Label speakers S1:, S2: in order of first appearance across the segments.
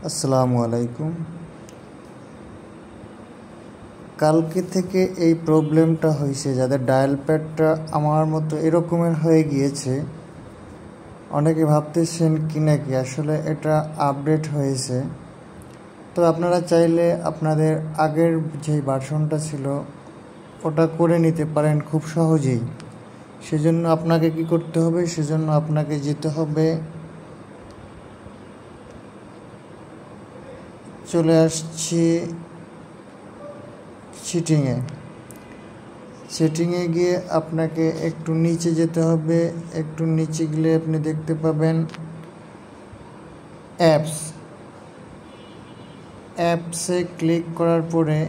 S1: আসসালামু আলাইকুম। কালকে থেকে এই প্রবলেমটা হয়েছে, যাদের ডায়াল প্যাডটা আমার মতো এরকমের হয়ে গিয়েছে। অনেকে ভাবতেছেন কি নাকি আসলে এটা আপডেট হয়েছে। তো আপনারা চাইলে আপনাদের আগের যে ভার্সনটা ছিল ওটা করে নিতে পারেন খুব সহজেই। সেজন্য আপনাকে কি করতে হবে, সেজন্য আপনাকে যেতে হবে, চলে আসছি সেটিংয়ে গিয়ে আপনাকে একটু নিচে যেতে হবে। একটু নিচে গেলে আপনি দেখতে পাবেন অ্যাপসে ক্লিক করার পরে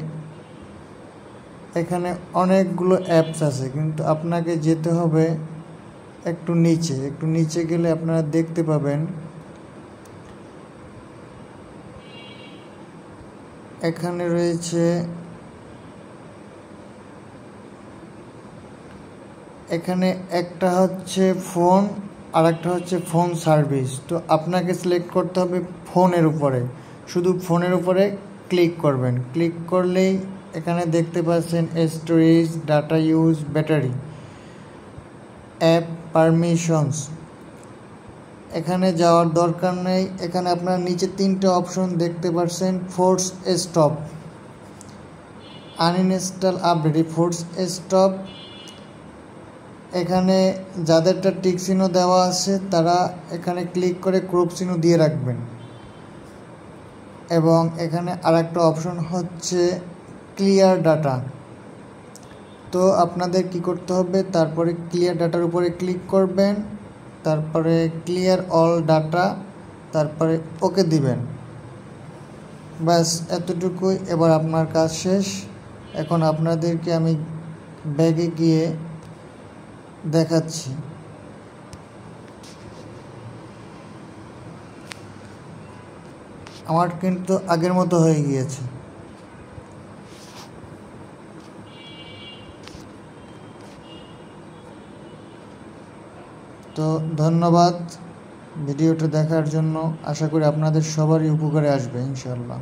S1: এখানে অনেকগুলো অ্যাপস আছে, কিন্তু আপনাকে যেতে হবে একটু নিচে গেলে আপনারা দেখতে পাবেন এখানে রয়েছে, এখানে একটা হচ্ছে ফোন আর একটা হচ্ছে ফোন সার্ভিস। তো আপনাকে সিলেক্ট করতে হবে ফোনের উপরে, শুধু ফোনের উপরে ক্লিক করবেন। ক্লিক করলেই এখানে দেখতে পাচ্ছেন storage, data use, battery, app permissions. এখানে যাওয়ার দরকার নেই। এখানে আপনার নিচে তিনটে অপশন দেখতে পাচ্ছেন, force stop, uninstall, update, force stop. এখানে যাদেরটা টিক চিহ্ন দেওয়া আছে তারা এখানে ক্লিক করে ক্রপ চিহ্ন দিয়ে রাখবেন। এবং এখানে আরেকটা অপশন হচ্ছে ক্লিয়ার ডাটা। তো আপনাদের কি করতে হবে, তারপরে ক্লিয়ার ডাটার উপরে ক্লিক করবেন, তারপরে ক্লিয়ার অল ডাটা, তারপরে ওকে দিবেন। ব্যাস এতটুকুই। এবার আপনার কাজ শেষ। এখন আপনাদেরকে আমি ব্যাগে গিয়ে দেখাচ্ছি। আমার কিন্তু আগের মতো হয়ে গিয়েছে। তো ধন্যবাদ ভিডিওটা দেখার জন্য। আশা করি আপনাদের সবারই উপকারে আসবে ইনশাআল্লাহ।